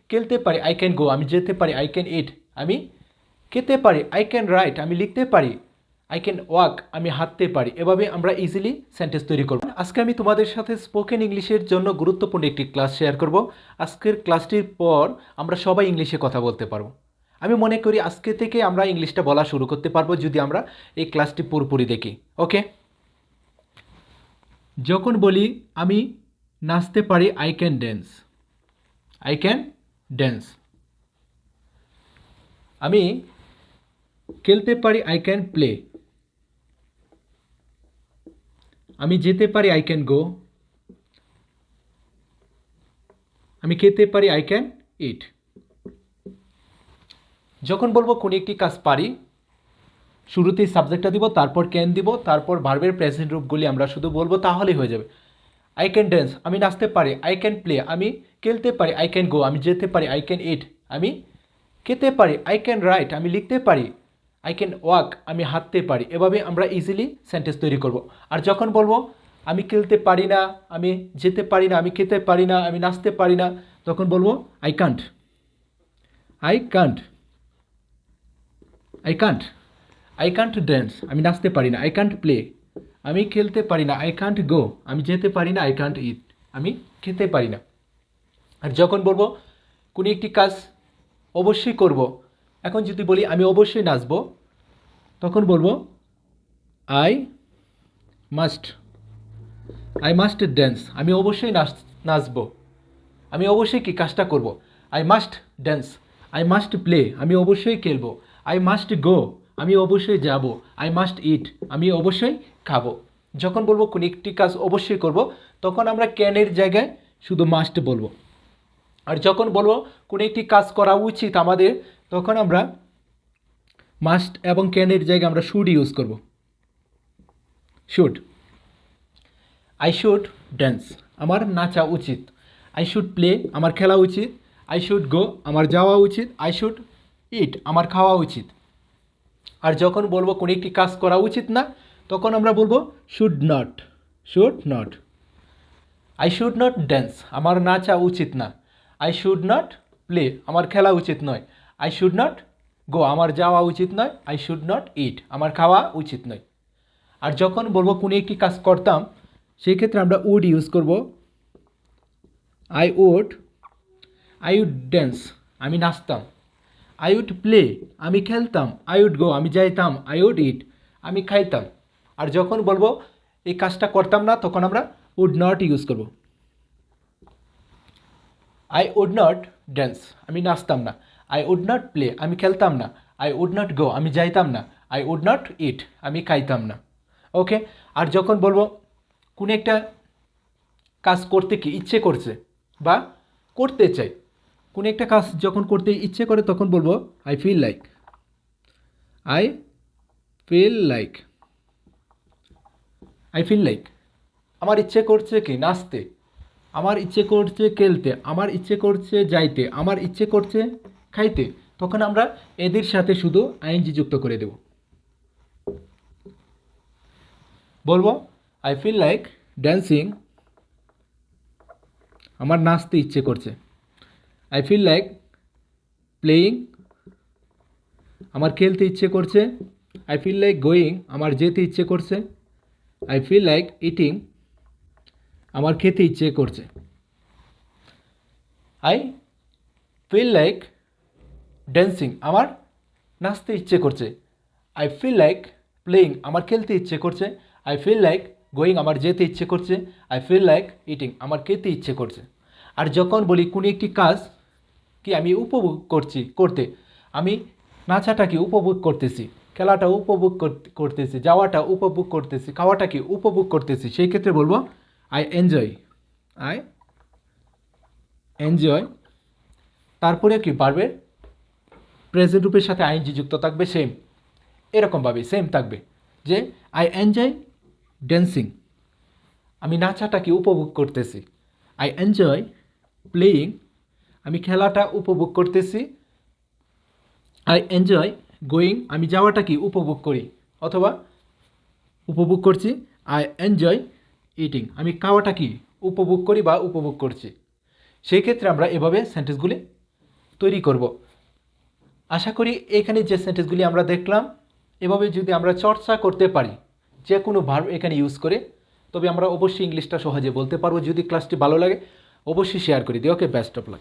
খেলতে পারি I can go, আমি যেতে পারি আই ক্যান ইট, আমি খেতে পারি আই ক্যান রাইট, আমি লিখতে পারি আই ক্যান ওয়াক, আমি হাঁটতে পারি। এভাবে আমরা ইজিলি সেন্টেন্স তৈরি করব। আজকে আমি তোমাদের সাথে স্পোকেন ইংলিশের জন্য গুরুত্বপূর্ণ একটি ক্লাস শেয়ার করব। আজকের ক্লাসটির পর আমরা সবাই ইংলিশে কথা বলতে পারবো। আমি মনে করি আজকে থেকে আমরা ইংলিশটা বলা শুরু করতে পারবো যদি আমরা এই ক্লাসটি পুরোপুরি দেখি। ওকে, যখন বলি আমি নাচতে পারি I can dance, I can dance. আমি খেলতে পারি আই ক্যান প্লে, আমি যেতে পারি আই ক্যান গো, আমি খেতে পারি আই ক্যান ইট। যখন বলবো কোনো একটি কাজ পারি, শুরুতেই সাবজেক্টটা দিব, তারপর ক্যান দিব, তারপর ভার্বের প্রেজেন্ট রূপগুলি আমরা শুধু বলবো, তাহলেই হয়ে যাবে। আই ক্যান ড্যান্স, আমি নাচতে পারি আই ক্যান প্লে, আমি খেলতে পারি আই ক্যান গো, আমি যেতে পারি আই ক্যান ইট, আমি খেতে পারি আই ক্যান রাইট, আমি লিখতে পারি আই ক্যান ওয়াক, আমি হাঁটতে পারি। এভাবে আমরা ইজিলি সেন্টেন্স তৈরি করব। আর যখন বলবো আমি খেলতে পারি না, আমি যেতে পারি না, আমি খেতে পারি না, আমি নাচতে পারি না, তখন বলবো I can't, I can't, I can't, I can't dance, আমি নাচতে পারি না, আই কান্ট প্লে, আমি খেলতে পারি না, আই কান্ট গো, আমি যেতে পারি না, আই কান্ট ইট, আমি খেতে পারি না। আর যখন বলবো কোনো একটি কাজ অবশ্যই করব, এখন যদি বলি আমি অবশ্যই নাচবো, তখন বলবো I must, I must dance, আমি অবশ্যই নাচবো, আমি অবশ্যই কি কাজটা করব। I must dance, I must play, আমি অবশ্যই খেলবো, আই মাস্ট গো, আমি অবশ্যই যাব, আই মাস্ট ইট, আমি অবশ্যই খাবো। যখন বলবো কোনো একটি কাজ অবশ্যই করব, তখন আমরা ক্যানের জায়গায় শুধু মাস্ট বলবো। আর যখন বলবো কোনো একটি কাজ করা উচিত আমাদের, তখন আমরা মাস্ট এবং ক্যানের জায়গায় আমরা শুড ইউজ করব। শুড, আই শুড ড্যান্স, আমার নাচা উচিত, আই শুড প্লে, আমার খেলা উচিত, আই শুড গো, আমার যাওয়া উচিত, আই শুড ইট, আমার খাওয়া উচিত। আর যখন বলবো কোনো একটি কাজ করা উচিত না, তখন আমরা বলবো should not, should not, I should not dance, আমার নাচা উচিত না, আই শুড নট প্লে, আমার খেলা উচিত নয়, আই শুড নট গো, আমার যাওয়া উচিত নয়, আই শুড নট ইট, আমার খাওয়া উচিত নয়। আর যখন বলবো কোনো একটি কাজ করতাম, সেই ক্ষেত্রে আমরা উড ইউজ করব। আই উড ড্যান্স, আমি নাচতাম, আই উড প্লে, আমি খেলতাম, আই উড গো, আমি যাইতাম, আই উড ইট, আমি খাইতাম। আর যখন বলবো এই কাজটা করতাম না, তখন আমরা উড নট ইউজ করব। আই উড নট ড্যান্স, আমি নাচতাম না, আই উড নট প্লে, আমি খেলতাম না, আই উড নট গো, আমি যাইতাম না, আই উড নট ইট, আমি খাইতাম না। ওকে, আর যখন বলবো কোনো একটা কাজ করতে কি ইচ্ছে করছে বা করতে চাই, কোনো একটা কাজ যখন করতে ইচ্ছে করে, তখন বলবো I feel like, I feel like, I feel like, আমার ইচ্ছে করছে কি নাচতে, আমার ইচ্ছে করছে খেলতে, আমার ইচ্ছে করছে যাইতে, আমার ইচ্ছে করছে খাইতে, তখন আমরা এদের সাথে শুধু আইএনজি যুক্ত করে দেব। বলবো আই ফিল লাইক ড্যান্সিং, আমার নাচতে ইচ্ছে করছে, আই ফিল লাইক প্লেয়িং, আমার খেলতে ইচ্ছে করছে, আই ফিল লাইক গোয়িং, আমার যেতে ইচ্ছে করছে, আই ফিল লাইক ইটিং, আমার খেতে ইচ্ছে করছে, আই ফিল লাইক ড্যান্সিং, আমার নাচতে ইচ্ছে করছে, আই ফিল লাইক প্লেয়িং, আমার খেলতে ইচ্ছে করছে, আই ফিল লাইক গোয়িং, আমার যেতে ইচ্ছে করছে, আই ফিল লাইক ইটিং, আমার খেতে ইচ্ছে করছে। আর যখন বলি কোনো একটি কাজ কি আমি উপভোগ করতে, আমি নাচাটা কি উপভোগ করতেছি, খেলাটা উপভোগ করতেছি, যাওয়াটা উপভোগ করতেছি, খাওয়াটা কি উপভোগ করতেছি, সেই ক্ষেত্রে বলবো আই এনজয়, আই এনজয়। তারপরে কি ভার্বের প্রেজেন্ট রূপের সাথে আইএনজি যুক্ত থাকবে, সেম এরকমভাবে সেম থাকবে যে আই এনজয় ড্যান্সিং, আমি নাচাটাকে উপভোগ করতেছি, আই এনজয় প্লেয়িং, আমি খেলাটা উপভোগ করতেছি, আই এনজয় গোয়িং, আমি যাওয়াটা কি উপভোগ করি অথবা উপভোগ করছি, আই এনজয় ইটিং, আমি খাওয়াটা কি উপভোগ করি বা উপভোগ করছি। সেই ক্ষেত্রে আমরা এভাবে সেন্টেন্সগুলি তৈরি করব। আশা করি এখানে যে সেন্টেন্সগুলি আমরা দেখলাম এভাবে যদি আমরা চর্চা করতে পারি যে কোনো ভার্ব এখানে ইউজ করে, তবে আমরা অবশ্যই ইংলিশটা সহজে বলতে পারবো। যদি ক্লাসটি ভালো লাগে অবশ্যই শেয়ার করে দিও। ওকে, বেস্ট অফ লাক।